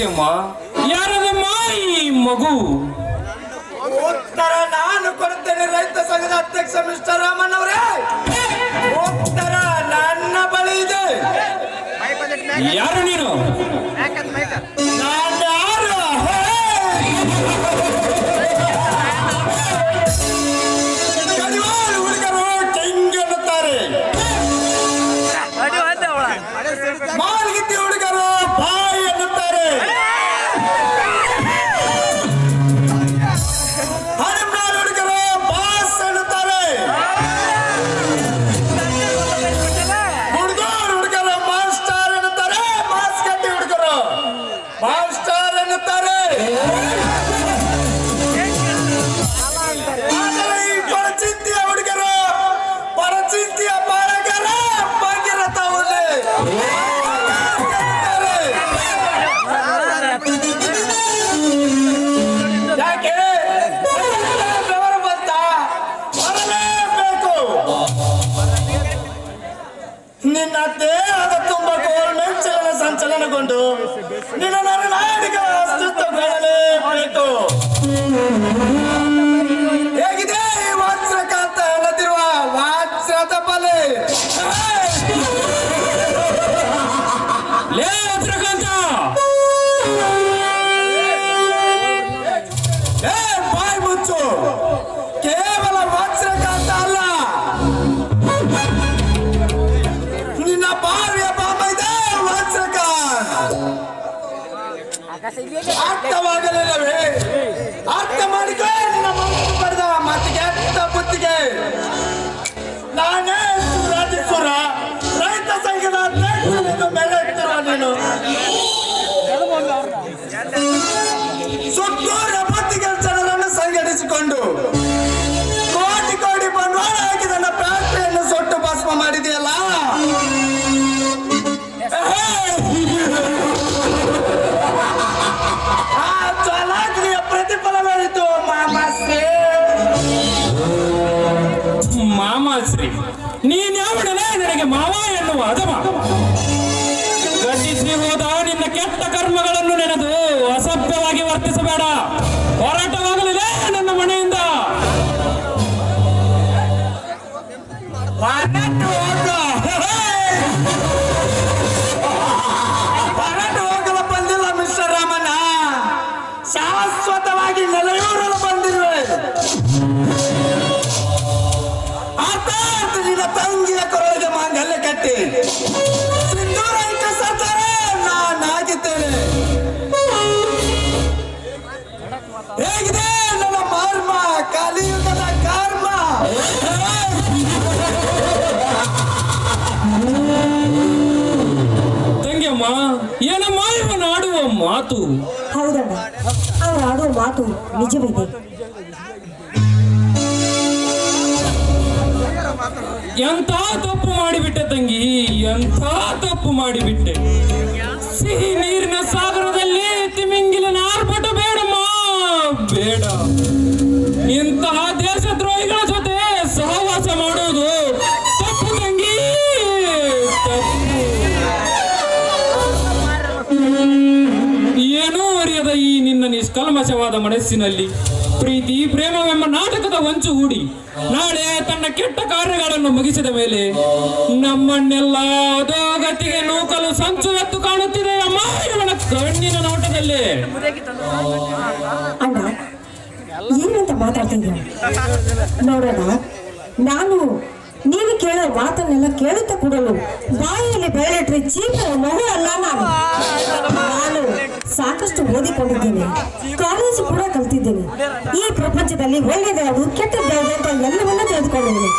ತಂಗಿಯಮ್ಮ, ಯಾರದಮ್ಮ ಈ ಮಗು? ಉತ್ತರ ನಾನು ಕೊಡ್ತೇನೆ ರೈತ ಸಂಘದ ಅಧ್ಯಕ್ಷ ಮಿಸ್ಟರ್ ರಾಮನ್ ಅವರೇ. ಉತ್ತರ ನನ್ನ ಬಳಿ ಇದೆ. ಯಾರು ನೀನು? ನಾನು ಯಾರು? ಹುಡುಗರು ಟಿಂಗ್ ಎನ್ನುತ್ತಾರೆ, ಮಾಲ್ಗಿತ್ತಿ ಹುಡುಗರು ಬಾಯಿ ಎನ್ನುತ್ತಾರೆ, ಹರಿಮ್ನಾಳ್ ಹುಡುಗರು ಬಾಸ್ ಎನ್ನುತ್ತಾರೆ, ಹುಡುಗರು ಮಾಸ್ಟರ್ ಎನ್ನುತ್ತಾರೆ, ಮಾಸ್ಕಟ್ಟಿ ಹುಡುಗರು ಮಾಸ್ಟರ್ ಎನ್ನುತ್ತಾರೆ. ಪರಚಿಂತಿಯ ಹುಡುಗರು ಪರಚಿಂತಿಯ ಬಾಳಗರ ಭಾಗ್ಯರಥ ಹುಲಿ. ಯಾಕೆ ಬೆವರು ಬಂತ? ಬರಲೇಬೇಕು. ನಿನ್ನ ದೇಹದ ತುಂಬ ಗೋಲ್ಮೆಂಟ್ ಚಲನ ಸಂಚಲನಗೊಂಡು ನಿನ್ನ ನಾಡಿಗೆ ಅಸ್ತಿತ್ವಗೊಳ್ಳಲೇಬೇಕು. ಹೇಗಿದೆ ಈ ವಜ್ರಕಾಂತ ಎನ್ನದಿರುವ ವಜ್ರದ ಬಲೆ? ಲೇ ವಜ್ರಕಾಂತ, ಬಾಯ್ ಮುಚ್ಚು. ಕೇವಲ ವಜ್ರಕಾಂತ ಅಲ್ಲ, ನಿನ್ನ ಭಾರ್ಯ ಬಾಬ ಇದೆ ವಜ್ರಕಾಂತ್. ಅರ್ಥವಾಗಲಿಲ್ಲವೇ? ಅರ್ಥ ಮಾಡಿಕೊ ನಿನ್ನ ಮನಸ್ಸು ಪಡೆದ ಮಾತಿಗೆ ಅರ್ಥ ಬುದ್ಧಿಗೆ. ನಾನೇ ರಾಜೇಶ್ವರ, ರೈತ ಸಂಘದ ಅಧ್ಯಕ್ಷನೆಂದು ಬೆಳೆಯುತ್ತಿರುವ ನೀನು ಸುತ್ತೂರ ಬುದ್ಧಿಗೆ ಜನರನ್ನು ಸಂಘಟಿಸಿಕೊಂಡು ಕೋಟಿ ಕೋಟಿ ಬಂಡವಾಳ ಹಾಕಿ ನನ್ನ ಫ್ಯಾಕ್ಟರಿಯನ್ನು ಸುಟ್ಟು ಭಸ್ಮ ಮಾಡಿದೆಯಲ್ಲ. ಆ ಚಾಲಾಕಿಯ ಪ್ರತಿಫಲವೇನಿತು ಮಾಮಾಶ್ರೀ? ಮಾಮಾಶ್ರೀ, ನೀನ್ ಯಾವಡಲೇ ನನಗೆ ಮಾವ ಎನ್ನುವ ಅಧಮ? ಗಟ್ಟಿಸಿ ಹೋದ ನಿನ್ನ ಕೆಟ್ಟ ಕರ್ಮಗಳನ್ನು ನೆನೆದು ಅಸಭ್ಯವಾಗಿ ವರ್ತಿಸಬೇಡ. ಹೋರಾಟವಾಗಲಿದೆ ನನ್ನ ಮನೆಯಿಂದ. ಹೊರಟು ಹೋಗಲು ಬಂದಿಲ್ಲ ಮಿಸ್ಟರ್ ರಾಮಣ್ಣ, ಶಾಶ್ವತವಾಗಿ ನೆಲೆಯೂರಲು ಬಂದಿರುವೆ. ಅರ್ಥಾತ್ ನಿನ್ನ ತಂಗಿಯ ಕೊರಳಿಗೆ ಮಾಂಗಲ್ಯ ಕಟ್ಟಿ ಸಿಂಧೂರ ಇಟ್ಟ ಸರ್ದಾರ ನಾನಾಗಿದ್ದೇನೆ. ಹೇಗಿದೆ ನನ್ನ ಮರ್ಮ, ಕಲಿಯುಗದ ಕರ್ಮ? ತಂಗಿಯಮ್ಮ, ಏನಮ್ಮ ಇವನು ಆಡುವ ಮಾತು? ಹೌದಣ್ಣ, ಅವ್ರು ಆಡೋ ಮಾತು ನಿಜವಿದೆ. ಎಂಥ ತಪ್ಪು ಮಾಡಿಬಿಟ್ಟೆ ತಂಗಿ, ಎಂಥ ತಪ್ಪು ಮಾಡಿಬಿಟ್ಟೆ. ಸಿಹಿ ನೀರಿನ ಸಾಗರದಲ್ಲಿ ತಿಮಿಂಗಿಲಿನ ಆರ್ಭಟ ಬೇಡಮ್ಮ, ಬೇಡ. ಇಂತಹ ದೇಶದ್ರೋಹಿಗಳ ಜೊತೆ ಸಹವಾಸ ಮಾಡುವುದು ತಪ್ಪು ತಂಗಿ, ತಪ್ಪು. ಏನೂ ಅರಿಯದ ಈ ನಿನ್ನ ನಿಷ್ಕಲ್ಮಶವಾದ ಮನಸ್ಸಿನಲ್ಲಿ ಪ್ರೀತಿ ಪ್ರೇಮವೆಂಬ ನಾಟಕದ ಹೊಂಚು ಹೂಡಿ ನಾಳೆ ತನ್ನ ಕೆಟ್ಟ ಕಾರ್ಯಗಳನ್ನು ಮುಗಿಸಿದ ಮೇಲೆ ನಮ್ಮನ್ನೆಲ್ಲ ಅಧೋಗತಿಗೆ ನೂಕಲು ಸಂಚು ಎತ್ತು ಕಾಣುತ್ತಿದೆ ಅಮ್ಮ ಇವನ ಕಣ್ಣಿನ ನೋಟದಲ್ಲಿ. ಅಣ್ಣ, ಏನಂತ ಮಾತಾಡ್ತಿದ್ದ ನೋಡೋಣ. ನಾನು ನೀನು ಕೇಳೋ ಮಾತನ್ನೆಲ್ಲ ಕೇಳುತ್ತಾ ಕೂಡಲು ಬಾಯಿಯಲ್ಲಿ ಬೆಳೆಟ್ರೆ ಚೀಪ ಮಗು ಅಲ್ಲ. ನಾನು ಸಾಕಷ್ಟು ಓದಿಕೊಂಡಿದ್ದೇನೆ, ಕಾಲೇಜು ಕೂಡ ಕಲ್ತಿದ್ದೇನೆ. ಈ ಪ್ರಪಂಚದಲ್ಲಿ ಒಳ್ಳೆಯದು ಯಾವುದು ಕೆಟ್ಟದ್ದು ಯಾವುದು ಅಂತ ಎಲ್ಲವನ್ನೂ ತಿಳಿದುಕೊಂಡಿದ್ದೇನೆ.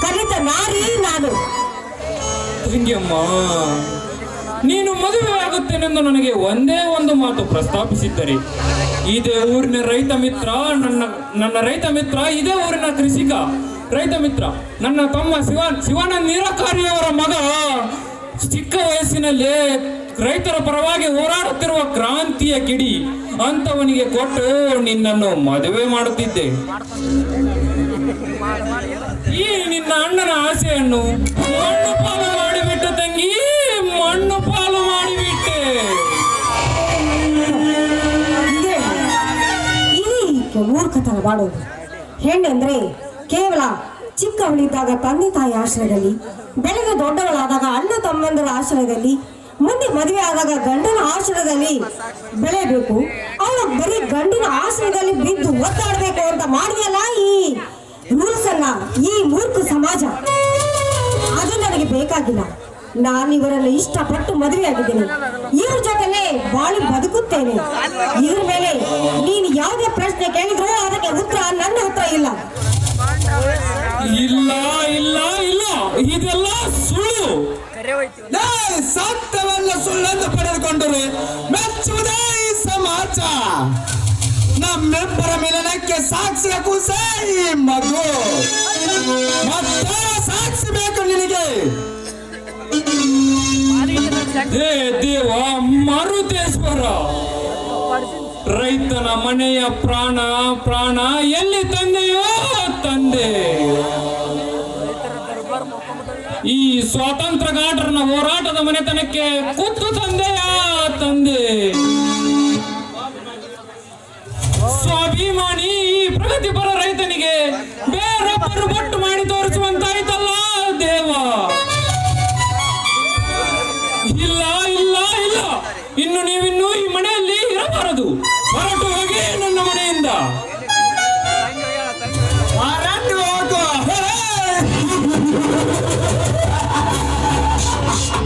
ಕಲಿತ ನಾರಿ ನಾನು. ತಂಗಿಯಮ್ಮ, ನೀನು ಮದುವೆ ಆಗುತ್ತೇನೆಂದು ನನಗೆ ಒಂದೇ ಒಂದು ಮಾತು ಪ್ರಸ್ತಾಪಿಸಿದ್ದರೆ ಇದೇ ಊರಿನ ರೈತ ಮಿತ್ರ, ನನ್ನ ರೈತ ಮಿತ್ರ, ಇದೇ ಊರಿನ ಕೃಷಿಕ ರೈತ ಮಿತ್ರ, ನನ್ನ ತಮ್ಮ ಶಿವಾನಂದ ನಿರಾಕಾರಿಯವರ ಮಗ, ಚಿಕ್ಕ ವಯಸ್ಸಿನಲ್ಲಿ ರೈತರ ಪರವಾಗಿ ಹೋರಾಡುತ್ತಿರುವ ಕ್ರಾಂತಿಯ ಕಿಡಿ ಅಂತವನಿಗೆ ಕೊಟ್ಟು ನಿನ್ನನ್ನು ಮದುವೆ ಮಾಡುತ್ತಿದ್ದೆ. ಈ ನಿನ್ನ ಅಣ್ಣನ ಆಸೆಯನ್ನು ಮಣ್ಣು ಪಾಲು ಮಾಡಿಬಿಟ್ಟು ತಂಗಿ, ಮಣ್ಣು ಪಾಲು ಮಾಡಿಬಿಟ್ಟೆ. ಅದಕ್ಕೆ ಮೂರ್ಖತನ ಮಾಡೋದು. ಹೆಣ್ಣೆಂದ್ರೆ ಕೇವಲ ಚಿಕ್ಕವಳಿದ್ದಾಗ ತಂದೆ ತಾಯಿ ಆಶ್ರಯದಲ್ಲಿ, ಬೆಳೆದು ದೊಡ್ಡವಳಾದಾಗ ಅಣ್ಣ ತಮ್ಮಂದಿರ ಆಶ್ರಯದಲ್ಲಿ, ಮುಂದೆ ಮದುವೆ ಆದಾಗ ಗಂಡನ ಆಶ್ರಯದಲ್ಲಿ ಬೆಳೆಯಬೇಕು. ಅವಳು ಬರೀ ಗಂಡಿನ ಆಶ್ರಯದಲ್ಲಿ ಬಿದ್ದು ಒದ್ದಾಡಬೇಕು ಅಂತ ಮಾಡಿದೆಯಲ್ಲ ಈ ರೂಲ್ಸ್ ಅನ್ನ, ಈ ಮೂರ್ಖ ಸಮಾಜ. ಅದು ನನಗೆ ಬೇಕಾಗಿಲ್ಲ. ನಾನು ಇವರನ್ನು ಇಷ್ಟಪಟ್ಟು ಮದುವೆ ಆಗಿದ್ದೇನೆ, ಇವ್ರ ಜೊತೆಲೆ ಬಾಳಿ ಬದುಕುತ್ತೇನೆ. ಇದ್ರ ಮೇಲೆ ನೀನು ಯಾವುದೇ ಪ್ರಶ್ನೆ ಕೇಳಿದ್ರು ಅದಕ್ಕೆ ಉತ್ತರ ನನ್ನ ಹತ್ರ ಇಲ್ಲ. ಇಲ್ಲ ಇಲ್ಲ ಇಲ್ಲ, ಇದೆಲ್ಲ ಸುಳ್ಳು. ಸತ್ಯವನ್ನ ಸುಳ್ಳೆಂದು ಪಡೆದುಕೊಂಡರು ಮೆಚ್ಚುವುದೇ ಈ ಸಮಾಜ. ನಮ್ಮಿಬ್ಬರ ಮಿಲನಕ್ಕೆ ಸಾಕ್ಷಿಯ ಕೂಸೆ ಈ ಮಗು. ಮತ್ತೆ ಸಾಕ್ಷಿ ಬೇಕು ನಿನಗೆ. ಹೇ ದೇವ ಮರುತೇಶ್ವರ, ರೈತನ ಮನೆಯ ಪ್ರಾಣ ಪ್ರಾಣ ಎಲ್ಲಿ ತಂದೆಯೋ ತಂದೆ. ಈ ಸ್ವಾತಂತ್ರ್ಯಗಾರನ ಹೋರಾಟದ ಮನೆತನಕ್ಕೆ ಕುತ್ತು ತಂದೆಯ ತಂದೆ. ಸ್ವಾಭಿಮಾನಿ ಪ್ರಗತಿಪರ ರೈತನಿಗೆ ಬೇರೊಬ್ಬರು ಬೊಟ್ಟು ಮಾಡಿ ತೋರಿಸುವಂತಾಯ್ತಲ್ಲ ದೇವ. ಇಲ್ಲ ಇಲ್ಲ ಇಲ್ಲ, ಇನ್ನು ನೀವಿನ್ನೂ ಈ ಮನೆಯಲ್ಲಿ ಇರಬಾರದು. ಹೊರಟು ಹೋಗಿ ನನ್ನ ಮನೆಯಿಂದ. ಹೊರಟು ಹೋಗು.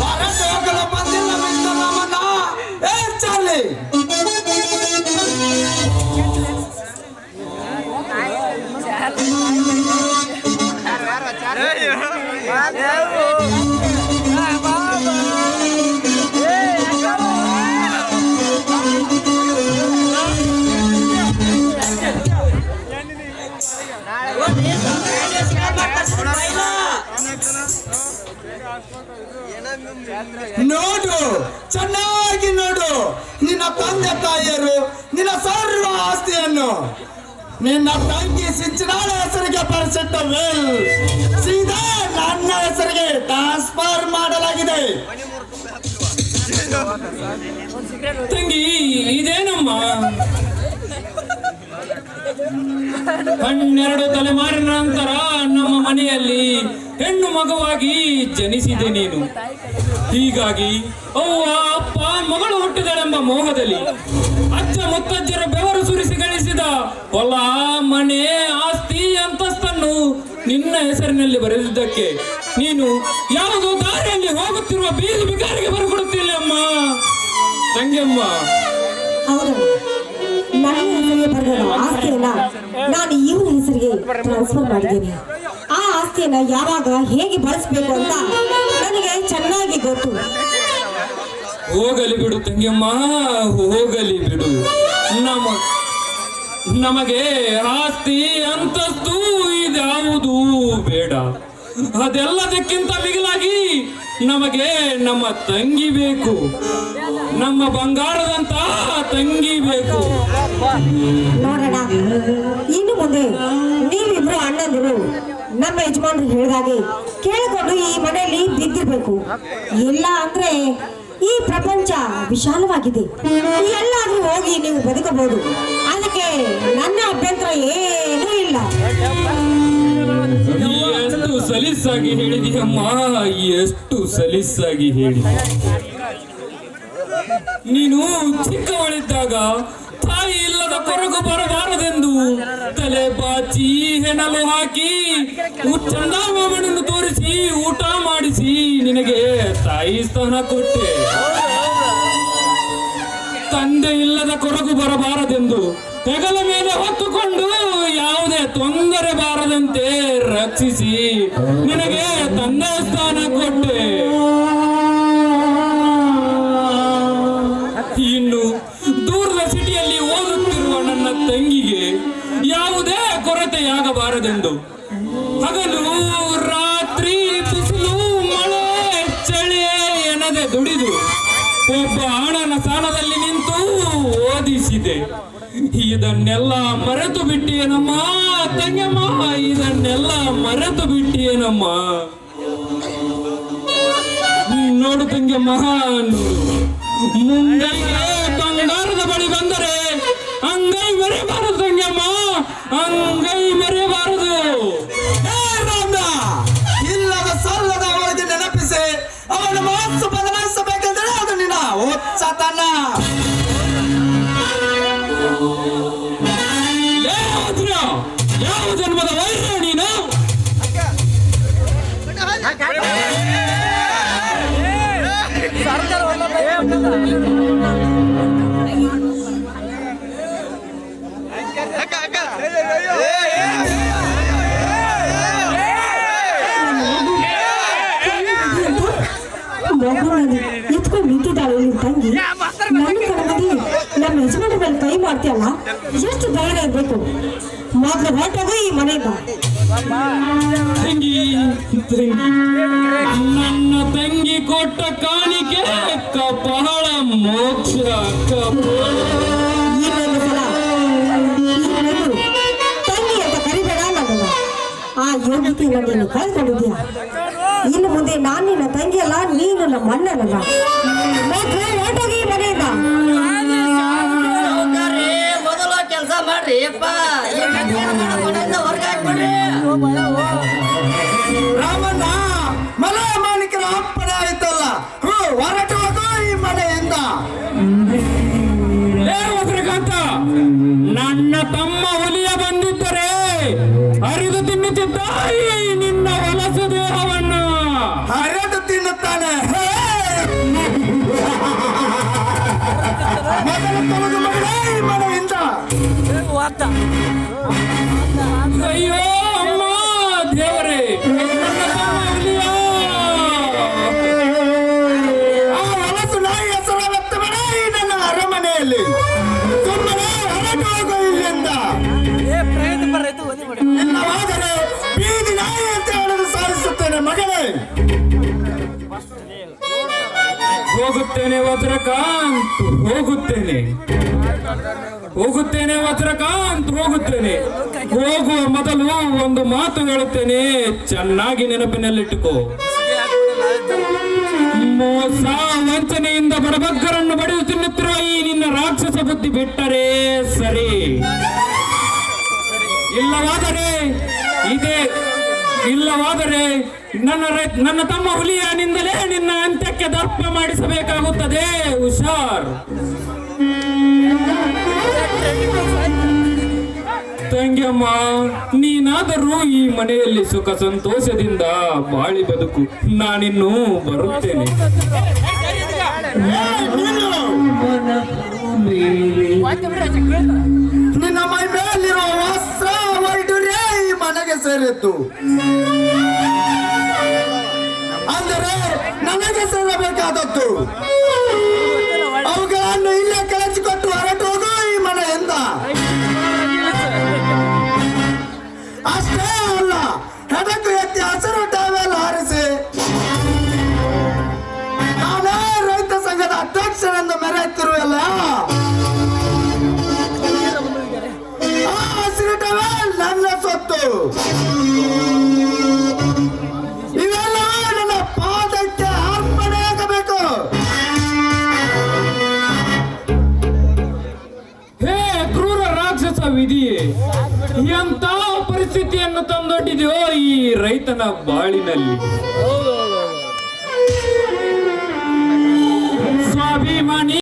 ಹೊರಟು ಹೋಗಲು ಬಂದಿಲ್ಲ ಮಿಸ್ಟರ್ ರಾಮಣ್ಣ. ಏ ಚಾರ್ಲಿ, ನೋಡು, ಚೆನ್ನಾಗಿ ನೋಡು ನಿನ್ನ ತಂದೆ ತಾಯಿಯರು ನಿನ್ನ ಸರ್ವ ಆಸ್ತಿಯನ್ನು ನಿನ್ನ ತಂಗಿ ಸಿಂಚನಾಳ ಹೆಸರಿಗೆ ಬರೆಸಿಟ್ಟ ವೇಲ್ ಸೀದಾ ನನ್ನ ಹೆಸರಿಗೆ ಟ್ರಾನ್ಸ್ಫರ್ ಮಾಡಲಾಗಿದೆ. ತಂಗಿ, ಇದೇನಮ್ಮ? 12 ತಲೆಮಾರಿನ ನಂತರ ನಮ್ಮ ಮನೆಯಲ್ಲಿ ಹೆಣ್ಣು ಮಗುವಾಗಿ ಜನಿಸಿದೆ ನೀನು. ಹೀಗಾಗಿ ಅವ್ವ ಅಪ್ಪ ಮಗಳು ಹುಟ್ಟಿದಳೆಂಬ ಮೋಹದಲ್ಲಿ ಅಜ್ಜ ಮುತ್ತಜ್ಜರ ಬೆವರು ಸುರಿಸಿ ಗಳಿಸಿದ ಹೊಲ ಮನೆ ಆಸ್ತಿ ಅಂತಸ್ತನ್ನು ನಿನ್ನ ಹೆಸರಿನಲ್ಲಿ ಬರೆದಿದ್ದಕ್ಕೆ ನೀನು ಯಾವುದೋ ದಾರಿಯಲ್ಲಿ ಹೋಗುತ್ತಿರುವ ಬೀದಿ ಬಿಕಾರಿಗೆ ಬರಕೊಡುತ್ತಿಲ್ಲ ಅಮ್ಮ. ತಂಗಿಯಮ್ಮ, ಹೌದಮ್ಮ, ನನ್ನ ಹೆಸರಿಗೆ ಬರೆದ ಆಸ್ತಿಯನ್ನ ನಾನು ಇವನ ಹೆಸರಿಗೆ ಟ್ರಾನ್ಸ್ಫರ್ ಮಾಡಿದ್ದೇನೆ. ಆ ಆಸ್ತಿಯನ್ನ ಯಾವಾಗ ಹೇಗೆ ಬಳಸಬೇಕು ಅಂತ ನನಗೆ ಚೆನ್ನಾಗಿ ಗೊತ್ತು. ಹೋಗಲಿ ಬಿಡು ತಂಗಿಯಮ್ಮ, ಹೋಗಲಿ ಬಿಡು. ನಮಗೆ ಆಸ್ತಿ ಅಂತಸ್ತು ಇದ್ಯಾವುದು ಬೇಡ. ಅದೆಲ್ಲದಕ್ಕಿಂತ ಮಿಗಿಲಾಗಿ ನಮಗೆ ನಮ್ಮ ತಂಗಿ ಬೇಕು, ನಮ್ಮ ಬಂಗಾರದಂತ ತಂಗಿ ಬೇಕು. ನೋಡೋಣ, ಇನ್ನು ಮುಂದೆ ನೀವಿಬ್ರು ಅಣ್ಣಂದಿರು ನಮ್ಮ ಯಜಮಾನ್ರು ಹೇಳಿದಾಗೆ ಕೇಳಿಕೊಂಡು ಈ ಮನೆಯಲ್ಲಿ ಬಿದ್ದಿರ್ಬೇಕು. ಇಲ್ಲ ಅಂದ್ರೆ ಈ ಪ್ರಪಂಚ ವಿಶಾಲವಾಗಿದೆ, ಎಲ್ಲಾದ್ರೂ ಹೋಗಿ ನೀವು ಬದುಕಬಹುದು. ಅದಕ್ಕೆ ನನ್ನ ಅಭ್ಯಂತರ ಏನೂ ಇಲ್ಲ. ಎಷ್ಟು ಸಲೀಸಾಗಿ ಹೇಳಿದೀಯಮ್ಮ, ಎಷ್ಟು ಸಲೀಸಾಗಿ ಹೇಳಿ. ನೀನು ಚಿಕ್ಕವಳಿದ್ದಾಗ ತಾಯಿ ಇಲ್ಲದ ಕೊರಗು ಬರಬಾರದೆಂದು ತಲೆ ಬಾಚಿ ಹೆಣಲು ಹಾಕಿ ಚಂದಾಮಾಮನನ್ನು ತೋರಿಸಿ ಊಟ ಮಾಡಿಸಿ ನಿನಗೆ ತಾಯಿ ಸ್ಥಾನ ಕೊಟ್ಟೆ. ತಂದೆ ಇಲ್ಲದ ಕೊರಗು ಬರಬಾರದೆಂದು ಹೆಗಲ ಮೇಲೆ ಹೊತ್ತುಕೊಂಡು ಯಾವುದೇ ತೊಂದರೆ ಬಾರದಂತೆ ರಕ್ಷಿಸಿ ನಿನಗೆ ತಂದೆ ಸ್ಥಾನ ಕೊಟ್ಟೆ. ಇನ್ನು ದೂರದ ಸಿಟಿಯಲ್ಲಿ ಓದುತ್ತಿರುವ ನನ್ನ ತಂಗಿಗೆ ಯಾವುದೇ ಕೊರತೆಯಾಗಬಾರದೆಂದು ಹಗಲು ರಾತ್ರಿ ಬಿಸಿಲು ಮಳೆ ಚಳಿ ಎನ್ನದೆ ದುಡಿದು ಒಬ್ಬ ಹಣನ ಸ್ಥಾನದಲ್ಲಿ ನಿಂತು ಓದಿಸಿದೆ. ಇದನ್ನೆಲ್ಲ ಮರೆತು ಬಿಟ್ಟಿಯೇನಮ್ಮ ತಂಗಮ್ಮ, ಇದನ್ನೆಲ್ಲ ಮರೆತು ಬಿಟ್ಟಿಯೇನಮ್ಮ. ನೋಡು ತಂಗಮ್ಮ, ಮುಂದೆ ಬಂಗಾರದ ಬಳಿ ಬಂದರೆ ಅಂಗೈ ಮರೆಬಾರದು ತಂಗಮ್ಮ. ಮಗುವನ್ನು ಎತ್ಕೊಂಡು ನಿಂತಿದ್ದಾಳೆ ನಿನ್ ತಂಗಿ. ನನ್ನ ಕಣಮದಿ ನಮ್ಮ ಯಜಮಾನ ಮೇಲೆ ಕೈ ಮಾಡ್ತೀಯಲ್ಲ, ಎಷ್ಟು ಧೈರ್ಯ ಇರ್ಬೇಕು. ಮೊದ್ಲು ಹೊರಟೋಗು ಈ ಮನೆಯಿಂದ. ತಂಗಿ ತಂಗಿ, ನನ್ನ ತಂಗಿ ಕೊಟ್ಟ ಕಾಣಿಕೆ ಕಪಾಳ ಮೋಕ್ಷ ಇನ್ನೊಂದು ಸಲ ಈ ಮನೆಗೂ ತಂಗಿ ಅಂತ ಕರಿಬೇಡ ನನ್ನನ್ನ. ಆ ಯೋಗ್ಯತೆಯನ್ನು ನೀನು ಕಳ್ಕೊಂಡಿದ್ಯಾ. ಇನ್ನು ಮುಂದೆ ನಾನು ನಿನ್ನ ತಂಗಿ ಅಲ್ಲ, ನೀನು ನಮ್ಮ ಅಣ್ಣನಲ್ಲ. ಮೊದ್ಲು ಹೊರಟೋಗಿ ಈ ಮನೆಯಿಂದ. ಮೊದಲು ಕೆಲಸ ಮಾಡ್ರಿ ಅಪ್ಪ, ಹೊರಗೆ ಹಾಕ್ಬಿಡ್ರಿ. ರಾಮಣ್ಣ ಮಲ ಮಾಣಿಕರ ಅಪ್ಪಣೆ ಆಯ್ತಲ್ಲ, ಹೊರಟು ಹೋಗು ಈ ಮನೆಯಿಂದ. ವಜ್ರಕಾಂತ, ನನ್ನ ತಮ್ಮ ಹುಲಿಯ ಬಂದಿದ್ದರೆ ಹರಿದು ತಿನ್ನುತ್ತಿದ್ದ ಈ ನಿನ್ನ ಹೊಲಸು ದೇಹವನ್ನು. ಹರಿದು ತಿನ್ನುತ್ತಾನೆ. ಮೊದಲು ತೊಲಗು ಮಗಳೇ ಈ ಮನೆಯಿಂದ. ಅಯ್ಯೋ ಅಮ್ಮ ದೇವರೇ, ನನ್ನ ತಮ್ಮ ಹುಲಿಯ. ಆ ಹೊಲಸು ನಾಯಿ ಹೆಸರ ಬೇಡ ಈ ನನ್ನ ಅರಮನೆಯಲ್ಲಿ. ಸುಮ್ಮನೆ ಹೊರಟು ಹೋಗು ಇಲ್ಲಿಂದ. ಇಲ್ಲವಾದರೆ ಬೀದಿ ನಾಯಿ ಅಂತ ಹೇಳಲು ಸಾರಿಸುತ್ತೇನೆ ಮಗಳೇ. ಹೋಗುತ್ತೇನೆ ವಜ್ರಕಾಂತ್, ಹೋಗುತ್ತೇನೆ ಹೋಗುತ್ತೇನೆ ವಜ್ರಕಾಂತ್, ಹೋಗುತ್ತೇನೆ. ಹೋಗುವ ಮೊದಲು ಒಂದು ಮಾತು ಹೇಳುತ್ತೇನೆ, ಚೆನ್ನಾಗಿ ನೆನಪಿನಲ್ಲಿಟ್ಟುಕೋ. ಮೋಸ ವಂಚನೆಯಿಂದ ಬಡಬಗ್ಗರನ್ನು ಬಡಿದು ತಿನ್ನುತ್ತಿರುವ ಈ ನಿನ್ನ ರಾಕ್ಷಸ ಬುದ್ಧಿ ಬಿಟ್ಟರೆ ಸರಿ. ಇಲ್ಲವಾದರೆ ನನ್ನ ತಮ್ಮ ಹುಲಿಯನಿಂದಲೇ ನಿನ್ನ ಅಂತ್ಯಕ್ಕೆ ದರ್ಪ ಮಾಡಿಸಬೇಕಾಗುತ್ತದೆ. ಹುಷಾರ್. ತಂಗಿಯಮ್ಮ, ನೀನಾದರೂ ಈ ಮನೆಯಲ್ಲಿ ಸುಖ ಸಂತೋಷದಿಂದ ಬಾಳಿ ಬದುಕು. ನಾನಿನ್ನು ಬರುತ್ತೇನೆ. ನಿನ್ನ ಮೈ ಮೇಲಿರುವ ವಸ್ತ್ರ ವೈಡೂರ್ಯ ಈ ಮನೆಗೆ ಸೇರಿತ್ತು, ಅಂದರೆ ನನಗೆ ಸೇರಬೇಕಾದದ್ದು. ಅವುಗಳನ್ನು ಇಲ್ಲೇ ಕಳಿಸಿಕೊಟ್ಟು ಹೊರಟು ಹೋಗು ಈ ಮನೆಯಿಂದ. ಅಷ್ಟೇ ಅಲ್ಲ, ಹೆಡಕು ಎತ್ತಿ ಹಸಿರು ಟಾವೆಲ್ ಹಾರಿಸಿ ನಾನೇ ರೈತ ಸಂಘದ ಅಧ್ಯಕ್ಷರೆಂದು ಮೆರೆಯುತ್ತಿರುವಲ್ಲ, ಆ ಹಸಿರು ಟಾವೆಲ್ ನನ್ನ ಸೊತ್ತು. ಇವೆಲ್ಲ ನನ್ನ ಪಾದಕ್ಕೆ ಅರ್ಪಣೆಯಾಗಬೇಕು. ಹೇ ಕ್ರೂರ ರಾಕ್ಷಸ ವಿಧಿಯೇ, ಎಂತ ಪರಿಸ್ಥಿತಿಯನ್ನು ತಂದೊಡ್ಡಿದೆಯೋ ಈ ರೈತನ ಬಾಳಿನಲ್ಲಿ.